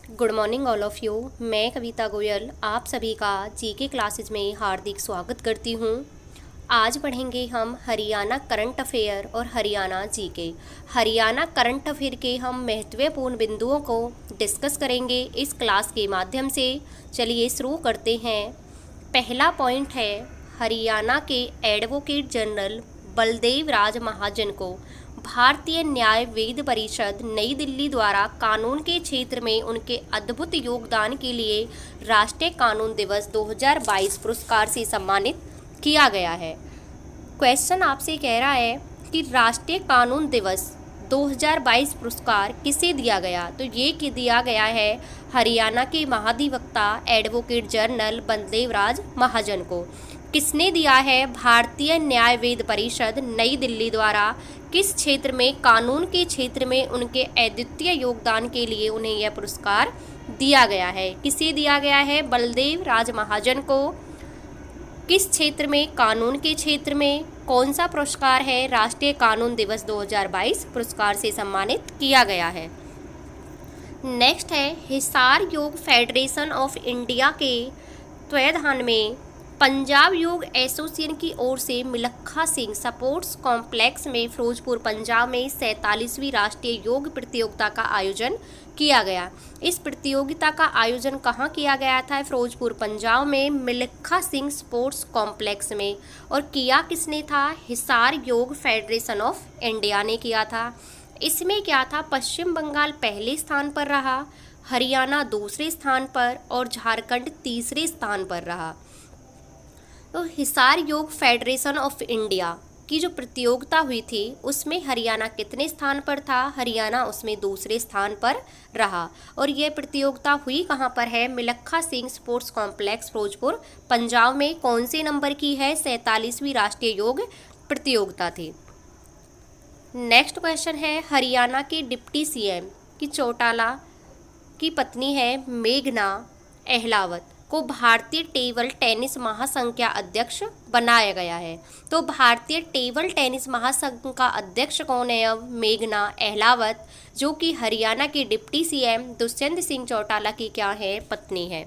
Good morning all of you. मैं कविता गोयल आप सभी का जीके क्लासेस में हार्दिक स्वागत करती हूँ। आज पढ़ेंगे हम हरियाणा करंट अफेयर और Haryana GK. Haryana current affair के हम महत्वपूर्ण बिंदुओं को डिस्कस करेंगे इस क्लास के माध्यम से। चलिए शुरू करते हैं। पहला पॉइंट है, हरियाणा के एडवोकेट जनरल बलदेव राज महाजन को भारतीय न्याय वेद परिषद नई दिल्ली द्वारा कानून के क्षेत्र में उनके अद्भुत योगदान के लिए राष्ट्रीय कानून दिवस 2022 पुरस्कार से सम्मानित किया गया है। क्वेश्चन आपसे कह रहा है कि राष्ट्रीय कानून दिवस 2022 पुरस्कार किसे दिया गया, तो ये दिया गया है हरियाणा के महाधिवक्ता एडवोकेट जनरल बलदेव राज महाजन को। किसने दिया है? भारतीय न्याय वेद परिषद नई दिल्ली द्वारा किस क्षेत्र में, कानून के क्षेत्र में उनके अद्वितीय योगदान के लिए उन्हें यह पुरस्कार दिया गया है। किसे दिया गया है? बलदेव राज महाजन को। किस क्षेत्र में? कानून के क्षेत्र में। कौन सा पुरस्कार है? राष्ट्रीय कानून दिवस 2022 पुरस्कार से सम्मानित किया गया है। नेक्स्ट है, हिसार योग फेडरेशन ऑफ इंडिया के तत्वाधान में पंजाब योग एसोसिएशन की ओर से मिल्खा सिंह स्पोर्ट्स कॉम्प्लेक्स में फिरोजपुर पंजाब में 47वीं राष्ट्रीय योग प्रतियोगिता का आयोजन किया गया। इस प्रतियोगिता का आयोजन कहाँ किया गया था? फिरोजपुर पंजाब में मिल्खा सिंह स्पोर्ट्स कॉम्प्लेक्स में। और किया किसने था? हिसार योग फेडरेशन ऑफ इंडिया ने किया था। इसमें क्या था? पश्चिम बंगाल पहले स्थान पर रहा, हरियाणा दूसरे स्थान पर और झारखंड तीसरे स्थान पर रहा। तो हिसार योग फेडरेशन ऑफ इंडिया की जो प्रतियोगिता हुई थी उसमें हरियाणा कितने स्थान पर था? हरियाणा उसमें दूसरे स्थान पर रहा। और ये प्रतियोगिता हुई कहाँ पर है? मिल्खा सिंह स्पोर्ट्स कॉम्प्लेक्स फिरोजपुर पंजाब में। कौन से नंबर की है? 47वीं राष्ट्रीय योग प्रतियोगिता थी। नेक्स्ट क्वेश्चन है, हरियाणा के डिप्टी सीएम की चौटाला की पत्नी है मेघना अहलावत को भारतीय टेबल टेनिस महासंघ का अध्यक्ष बनाया गया है। तो भारतीय टेबल टेनिस महासंघ का अध्यक्ष कौन है? अब मेघना अहलावत, जो कि हरियाणा के डिप्टी सीएम दुष्यंत सिंह चौटाला की क्या है? पत्नी है।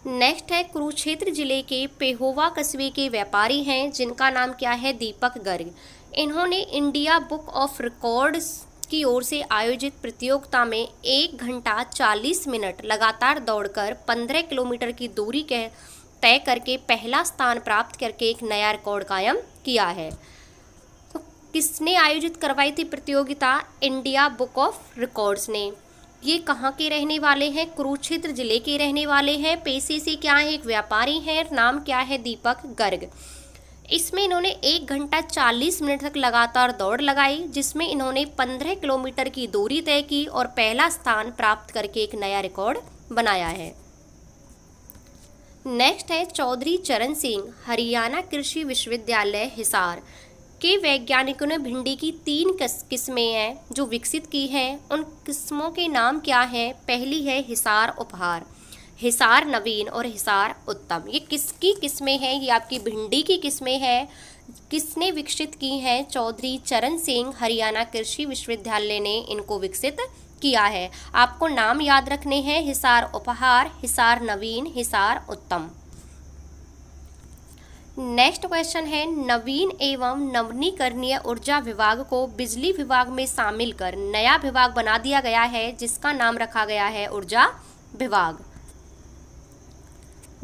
नेक्स्ट है, कुरुक्षेत्र जिले के पेहोवा कस्बे के व्यापारी हैं जिनका नाम क्या है? दीपक गर्ग। इन्होंने इंडिया बुक ऑफ रिकॉर्ड्स की ओर से आयोजित प्रतियोगिता में 1 घंटा 40 मिनट लगातार दौड़कर 15 किलोमीटर की दूरी के तय करके पहला स्थान प्राप्त करके एक नया रिकॉर्ड कायम किया है। तो किसने आयोजित करवाई थी प्रतियोगिता? इंडिया बुक ऑफ रिकॉर्ड्स ने। ये कहाँ के रहने वाले हैं? कुरुक्षेत्र जिले के रहने वाले हैं। पेशे से क्या है? एक व्यापारी हैं। नाम क्या है? दीपक गर्ग। इसमें इन्होंने 1 घंटा 40 मिनट तक लगातार दौड़ लगाई, जिसमें इन्होंने 15 किलोमीटर की दूरी तय की और पहला स्थान प्राप्त करके एक नया रिकॉर्ड बनाया है। नेक्स्ट है, चौधरी चरण सिंह हरियाणा कृषि विश्वविद्यालय हिसार के वैज्ञानिकों ने भिंडी की 3 किस्में हैं जो विकसित की हैं। उन किस्मों के नाम क्या हैं? पहली है हिसार उपहार, हिसार नवीन और हिसार उत्तम। ये किसकी किस्में हैं? ये आपकी भिंडी की किस्में हैं। किसने विकसित की हैं? चौधरी चरण सिंह हरियाणा कृषि विश्वविद्यालय ने इनको विकसित किया है। आपको नाम याद रखने हैं, हिसार उपहार, हिसार नवीन, हिसार उत्तम। नेक्स्ट क्वेश्चन है, नवीन एवं नवीनीकरणीय ऊर्जा विभाग को बिजली विभाग में शामिल कर नया विभाग बना दिया गया है जिसका नाम रखा गया है ऊर्जा विभाग।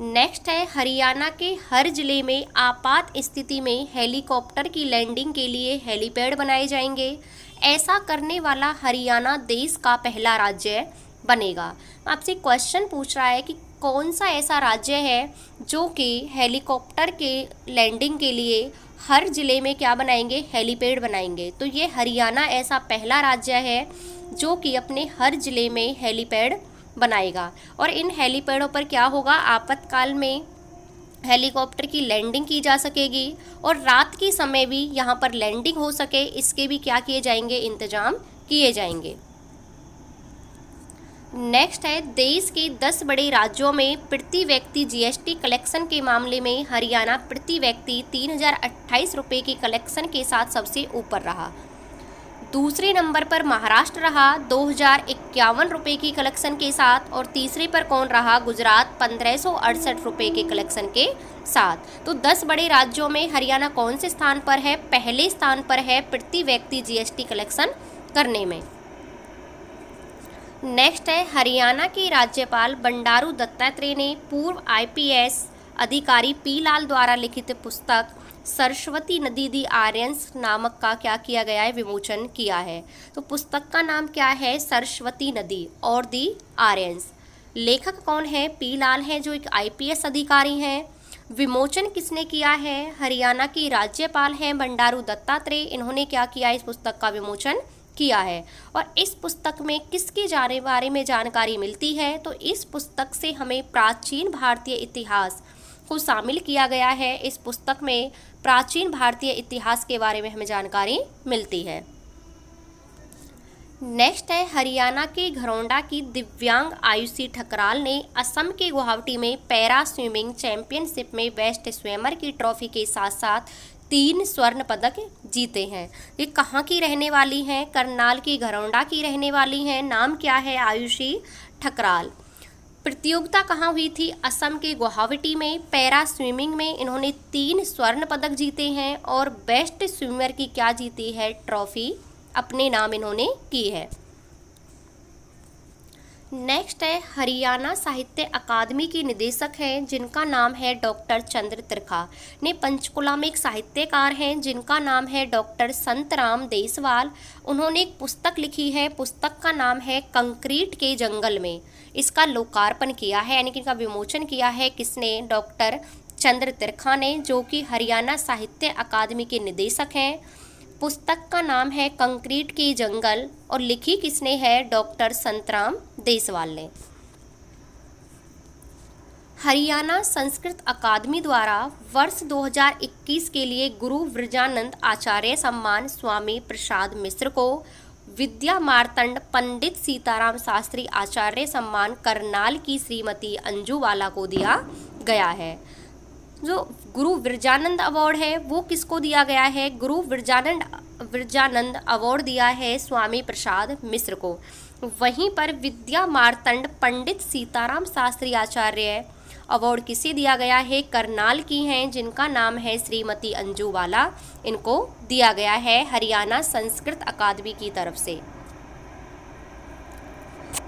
नेक्स्ट है, हरियाणा के हर जिले में आपात स्थिति में हेलीकॉप्टर की लैंडिंग के लिए हेलीपैड बनाए जाएंगे। ऐसा करने वाला हरियाणा देश का पहला राज्य बनेगा। आपसे क्वेश्चन पूछ रहा है कि कौन सा ऐसा राज्य है जो कि हेलीकॉप्टर के लैंडिंग के लिए हर जिले में क्या बनाएंगे? हेलीपैड बनाएंगे। तो ये हरियाणा ऐसा पहला राज्य है जो कि अपने हर जिले में हेलीपैड बनाएगा। और इन हेलीपैडों पर क्या होगा? आपातकाल में हेलीकॉप्टर की लैंडिंग की जा सकेगी और रात के समय भी यहाँ पर लैंडिंग हो सके, इसके भी क्या किए जाएंगे? इंतजाम किए जाएंगे। नेक्स्ट है, देश के 10 बड़े राज्यों में प्रति व्यक्ति जीएसटी कलेक्शन के मामले में हरियाणा प्रति व्यक्ति 3028 रुपये की कलेक्शन के साथ सबसे ऊपर रहा। दूसरे नंबर पर महाराष्ट्र रहा 2051 रुपये की कलेक्शन के साथ, और तीसरे पर कौन रहा? गुजरात 1568 रुपये के कलेक्शन के साथ। तो 10 बड़े राज्यों में हरियाणा कौन से स्थान पर है? पहले स्थान पर है प्रति व्यक्ति जीएसटी कलेक्शन करने में। नेक्स्ट है, हरियाणा के राज्यपाल बंडारू दत्तात्रेय ने पूर्व आईपीएस अधिकारी पी लाल द्वारा लिखित पुस्तक सरस्वती नदी दी आर्यंस नामक का क्या किया गया है? विमोचन किया है। तो पुस्तक का नाम क्या है? सरस्वती नदी और दी आर्यंस। लेखक कौन है? पी लाल है, जो एक आईपीएस अधिकारी हैं। विमोचन किसने किया है? हरियाणा की राज्यपाल हैं बंडारू दत्तात्रेय। इन्होंने क्या किया? इस पुस्तक का विमोचन किया है। और इस पुस्तक में किसके बारे में जानकारी मिलती है? तो इस पुस्तक से हमें प्राचीन भारतीय इतिहास को शामिल किया गया है। इस पुस्तक में प्राचीन भारतीय इतिहास के बारे में हमें जानकारी मिलती है। नेक्स्ट है, हरियाणा के घरौंडा की दिव्यांग आयुषी ठकराल ने असम के गुवाहाटी में पैरा स्विमिंग चैंपियनशिप में बेस्ट स्विमर की ट्रॉफी के साथ साथ 3 स्वर्ण पदक जीते हैं। ये कहाँ की रहने वाली हैं? करनाल की घरौंडा की रहने वाली हैं। नाम क्या है? आयुषी ठकराल। प्रतियोगिता कहाँ हुई थी? असम के गुवाहाटी में। पैरा स्विमिंग में इन्होंने 3 स्वर्ण पदक जीते हैं और बेस्ट स्विमर की क्या जीती है? ट्रॉफी अपने नाम इन्होंने की है। नेक्स्ट है, हरियाणा साहित्य अकादमी के निदेशक हैं जिनका नाम है डॉक्टर चंद्र त्रिखा। ने पंचकुला में एक साहित्यकार हैं जिनका नाम है डॉक्टर संतराम देसवाल। उन्होंने एक पुस्तक लिखी है, पुस्तक का नाम है कंक्रीट के जंगल में। इसका लोकार्पण किया है, यानी कि इनका विमोचन किया है किसने? डॉक्टर चंद्र त्रिखा ने, जो कि हरियाणा साहित्य अकादमी के निदेशक हैं। पुस्तक का नाम है कंक्रीट के जंगल और लिखी किसने है? डॉक्टर संतराम देसवाल ने। हरियाणा संस्कृत अकादमी द्वारा वर्ष 2021 के लिए गुरु विरजानंद आचार्य सम्मान स्वामी प्रसाद मिश्र को, विद्या मार्तंड पंडित सीताराम शास्त्री आचार्य सम्मान करनाल की श्रीमती अंजू वाला को दिया गया है। जो गुरु विरजानंद अवार्ड है वो किसको दिया गया है? गुरु विरजानंद अवार्ड दिया है स्वामी प्रसाद मिश्र को। वहीं पर विद्या मार्तंड पंडित सीताराम शास्त्री आचार्य अवार्ड किसे दिया गया है? करनाल की हैं जिनका नाम है श्रीमती अंजू वाला। इनको दिया गया है हरियाणा संस्कृत अकादमी की तरफ से।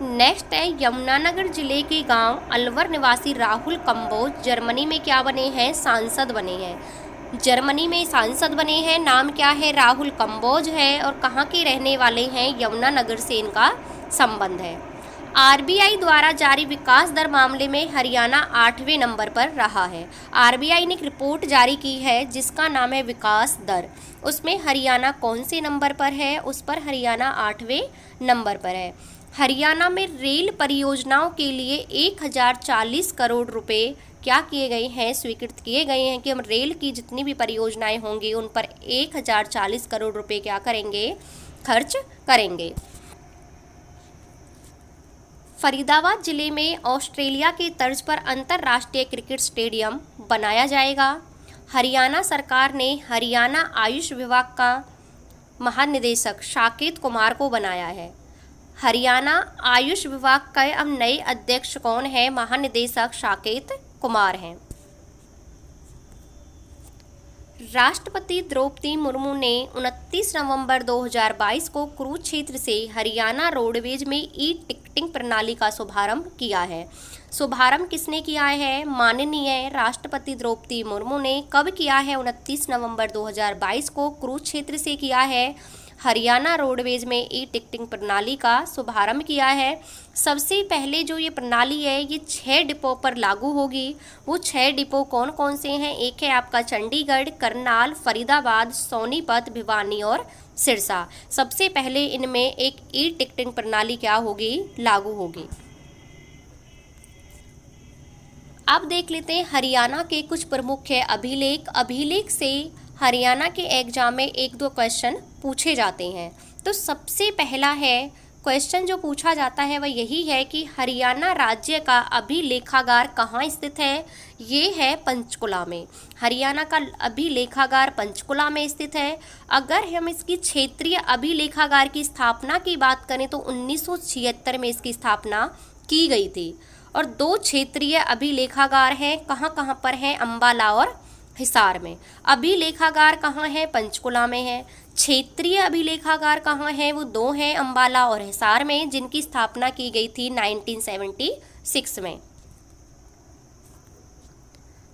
नेक्स्ट है, यमुनानगर जिले के गांव अलवर निवासी राहुल कंबोज जर्मनी में क्या बने हैं? सांसद बने हैं। जर्मनी में सांसद बने हैं। नाम क्या है? राहुल कंबोज है। और कहाँ के रहने वाले हैं? यमुनानगर से इनका संबंध है। आरबीआई द्वारा जारी विकास दर मामले में हरियाणा 8वें नंबर पर रहा है। आरबीआई ने एक रिपोर्ट जारी की है जिसका नाम है विकास दर। उसमें हरियाणा कौन से नंबर पर है? उस पर हरियाणा 8वें नंबर पर है। हरियाणा में रेल परियोजनाओं के लिए 1040 करोड़ रुपए क्या किए गए हैं? स्वीकृत किए गए हैं कि हम रेल की जितनी भी परियोजनाएं होंगी उन पर 1040 करोड़ रुपए क्या करेंगे? खर्च करेंगे। फरीदाबाद जिले में ऑस्ट्रेलिया के तर्ज पर अंतर्राष्ट्रीय क्रिकेट स्टेडियम बनाया जाएगा। हरियाणा सरकार ने हरियाणा आयुष विभाग का महानिदेशक साकेत कुमार को बनाया है। हरियाणा आयुष विभाग के अब नए अध्यक्ष कौन है? महानिदेशक साकेत कुमार हैं। राष्ट्रपति द्रौपदी मुर्मू ने 29 नवंबर 2022 को कुरुक्षेत्र से हरियाणा रोडवेज में ई टिकटिंग प्रणाली का शुभारंभ किया है। शुभारंभ किसने किया है? माननीय राष्ट्रपति द्रौपदी मुर्मू ने। कब किया है? 29 नवंबर 2022 को कुरुक्षेत्र से किया है। हरियाणा रोडवेज में ई टिकटिंग प्रणाली का शुभारंभ किया है। सबसे पहले जो ये प्रणाली है ये 6 डिपो पर लागू होगी। वो 6 डिपो कौन कौन से हैं? एक है आपका चंडीगढ़, करनाल, फरीदाबाद, सोनीपत, भिवानी और सिरसा। सबसे पहले इनमें एक ई टिकटिंग प्रणाली क्या होगी? लागू होगी। अब देख लेते हैं हरियाणा के कुछ प्रमुख अभिलेख। अभिलेख से हरियाणा के एग्जाम में 1-2 क्वेश्चन पूछे जाते हैं। तो सबसे पहला है क्वेश्चन जो पूछा जाता है वह यही है कि हरियाणा राज्य का अभिलेखागार कहाँ स्थित है। ये है पंचकुला में। हरियाणा का अभिलेखागार पंचकुला में स्थित है। अगर हम इसकी क्षेत्रीय अभिलेखागार की स्थापना की बात करें तो 1976 में इसकी स्थापना की गई थी। और 2 क्षेत्रीय अभिलेखागार हैं, कहाँ कहाँ पर हैं, अंबाला और हिसार में। अभिलेखागार कहाँ है, पंचकुला में है। क्षेत्रीय अभिलेखागार कहाँ है, वो 2 हैं, अंबाला और हिसार में, जिनकी स्थापना की गई थी 1976 में।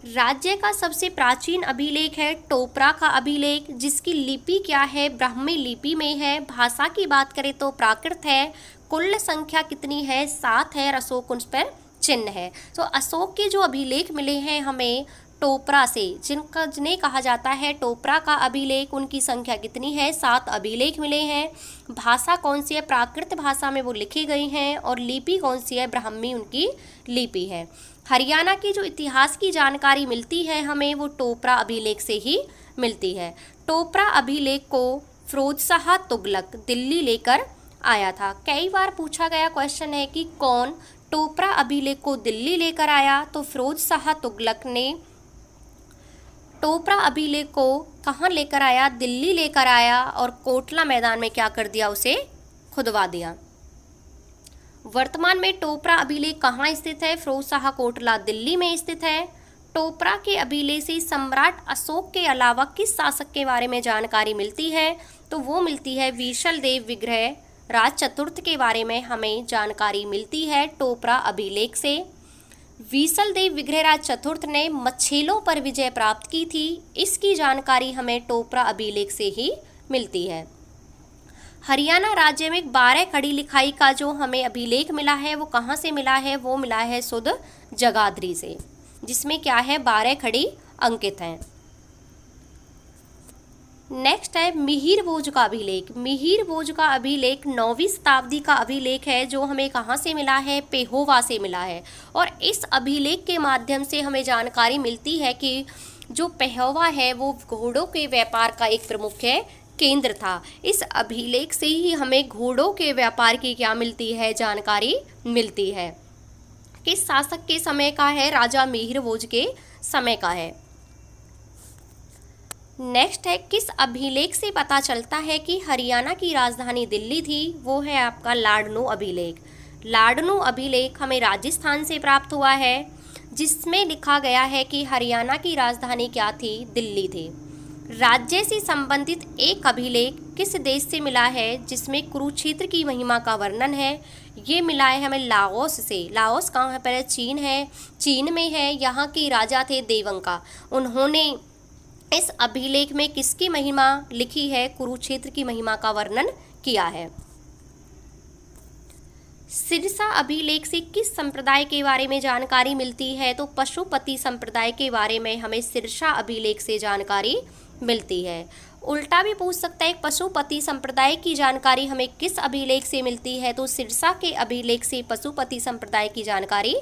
राज्य का सबसे प्राचीन अभिलेख है टोपरा का अभिलेख, जिसकी लिपि क्या है, ब्राह्मी लिपि में है। भाषा की बात करें तो प्राकृत है। कुल संख्या कितनी है, 7 है और अशोक उस पर चिन्ह है। तो अशोक के जो अभिलेख मिले हैं हमें टोपरा से, जिन्हें कहा जाता है टोपरा का अभिलेख, उनकी संख्या कितनी है, 7 अभिलेख मिले हैं। भाषा कौन सी है, प्राकृत भाषा में वो लिखी गई हैं। और लिपि कौन सी है, ब्राह्मी उनकी लिपि है। हरियाणा की जो इतिहास की जानकारी मिलती है हमें, वो टोपरा अभिलेख से ही मिलती है। टोपरा अभिलेख को फिरोज शाह तुगलक दिल्ली लेकर आया था। कई बार पूछा गया क्वेश्चन है कि कौन टोपरा अभिलेख को दिल्ली लेकर आया, तो फिरोज शाह तुगलक ने टोपरा अभिलेख को कहाँ लेकर आया, दिल्ली लेकर आया और कोटला मैदान में क्या कर दिया, उसे खुदवा दिया। वर्तमान में टोपरा अभिलेख कहाँ स्थित है, फिरोज शाह कोटला दिल्ली में स्थित है। टोपरा के अभिलेख से सम्राट अशोक के अलावा किस शासक के बारे में जानकारी मिलती है, तो वो मिलती है विशल देव विग्रह राज चतुर्थ के बारे में हमें जानकारी मिलती है टोपरा अभिलेख से। विशल देव विग्रहराज चतुर्थ ने मच्छेलों पर विजय प्राप्त की थी। इसकी जानकारी हमें टोपरा अभिलेख से ही मिलती है। हरियाणा राज्य में 12 खड़ी लिखाई का जो हमें अभिलेख मिला है वो कहाँ से मिला है, वो मिला है सुध जगाधरी से, जिसमें क्या है, 12 खड़ी अंकित हैं। नेक्स्ट है मिहिर भोज का अभिलेख। मिहिर भोज का अभिलेख 9वीं शताब्दी का अभिलेख है, जो हमें कहाँ से मिला है, पेहोवा से मिला है। और इस अभिलेख के माध्यम से हमें जानकारी मिलती है कि जो पेहोवा है वो घोड़ों के व्यापार का एक प्रमुख केंद्र था। इस अभिलेख से ही हमें घोड़ों के व्यापार की क्या मिलती है, जानकारी मिलती है। किस शासक के समय का है, राजा मिहिर भोज के समय का है। नेक्स्ट है किस अभिलेख से पता चलता है कि हरियाणा की राजधानी दिल्ली थी, वो है आपका लाडनू अभिलेख। लाडनू अभिलेख हमें राजस्थान से प्राप्त हुआ है, जिसमें लिखा गया है कि हरियाणा की राजधानी क्या थी, दिल्ली थी। राज्य से संबंधित एक अभिलेख किस देश से मिला है, जिसमें कुरुक्षेत्र की महिमा का वर्णन है, ये मिला है हमें लाओस से। लाओस कहाँ पर है, चीन है, चीन में है। यहाँ के राजा थे देवंका। उन्होंने इस अभिलेख में किसकी महिमा लिखी है, कुरुक्षेत्र की महिमा का वर्णन किया है। सिरसा अभिलेख से किस संप्रदाय के बारे में जानकारी मिलती है, तो पशुपति संप्रदाय के बारे में हमें सिरसा अभिलेख से जानकारी मिलती है। उल्टा भी पूछ सकता है, पशुपति संप्रदाय की जानकारी हमें किस अभिलेख से मिलती है, तो सिरसा के अभिलेख से पशुपति संप्रदाय की जानकारी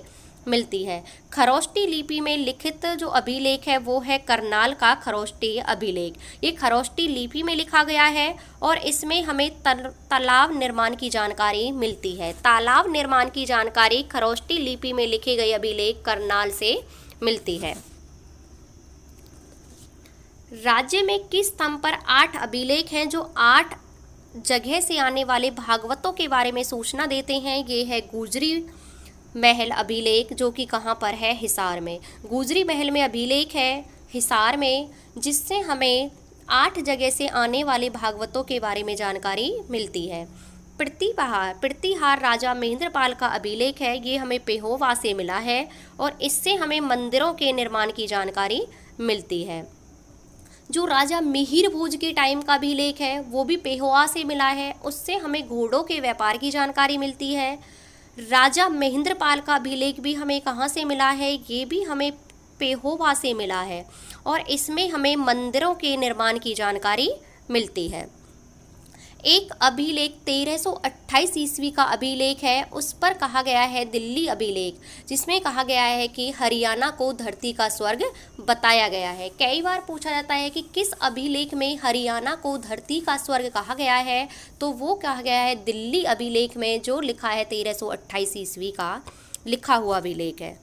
मिलती है। खरोष्टी लिपि में लिखित जो अभिलेख है वो है करनाल का खरोष्टी अभिलेख। ये खरोष्टी लिपि में लिखा गया है और इसमें हमें तालाब निर्माण की जानकारी मिलती है। तालाब निर्माण की जानकारी खरोष्टी लिपि में लिखे गए अभिलेख करनाल से मिलती है। राज्य में किस स्तंभ पर 8 अभिलेख हैं जो 8 जगह से आने वाले भागवतों के बारे में सूचना देते हैं। ये है गुजरी महल अभिलेख, जो कि कहाँ पर है, हिसार में। गुजरी महल में अभिलेख है हिसार में, जिससे हमें 8 जगह से आने वाले भागवतों के बारे में जानकारी मिलती है। प्रतिहार राजा महेंद्रपाल का अभिलेख है, ये हमें पेहोवा से मिला है और इससे हमें मंदिरों के निर्माण की जानकारी मिलती है। जो राजा मिहिर भोज के टाइम का अभिलेख है वो भी पेहोवा से मिला है, उससे हमें घोड़ों के व्यापार की जानकारी मिलती है। राजा महेंद्रपाल का अभिलेख भी हमें कहाँ से मिला है, ये भी हमें पेहोवा से मिला है और इसमें हमें मंदिरों के निर्माण की जानकारी मिलती है। एक अभिलेख 1328 ईस्वी का अभिलेख है, उस पर कहा गया है दिल्ली अभिलेख, जिसमें कहा गया है कि हरियाणा को धरती का स्वर्ग बताया गया है। कई बार पूछा जाता है कि किस अभिलेख में हरियाणा को धरती का स्वर्ग कहा गया है, तो वो कहा गया है दिल्ली अभिलेख में, जो लिखा है 1328 ईस्वी का लिखा हुआ अभिलेख है।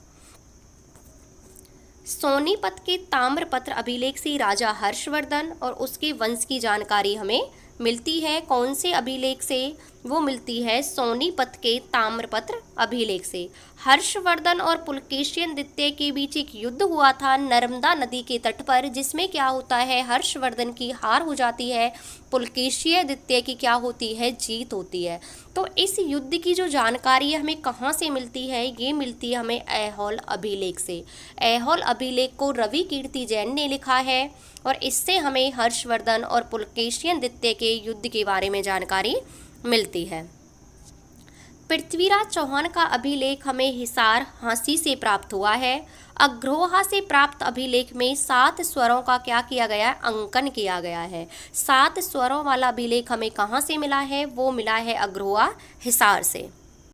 सोनीपत के ताम्रपत्र अभिलेख से राजा हर्षवर्धन और उसके वंश की जानकारी हमें मिलती है। कौन से अभिलेख से? वो मिलती है सोनीपत के ताम्रपत्र अभिलेख से। हर्षवर्धन और पुलकेशियन द्वितीय के बीच एक युद्ध हुआ था नर्मदा नदी के तट पर, जिसमें क्या होता है, हर्षवर्धन की हार हो जाती है, पुलकेशिय द्वितीय की क्या होती है, जीत होती है। तो इस युद्ध की जो जानकारी हमें कहाँ से मिलती है? ये मिलती है हमें ऐहोल अभिलेख से। ऐहोल अभिलेख को रवि कीर्ति जैन ने लिखा है और इससे हमें हर्षवर्धन और पुलकेशियन द्वितीय के युद्ध के बारे में जानकारी मिलती है। पृथ्वीराज चौहान का अभिलेख हमें हिसार हांसी से प्राप्त हुआ है। अग्रोहा से प्राप्त अभिलेख में 7 स्वरों का क्या किया गया है? अंकन किया गया है। 7 स्वरों वाला अभिलेख हमें कहाँ से मिला है? वो मिला है अग्रोहा हिसार से।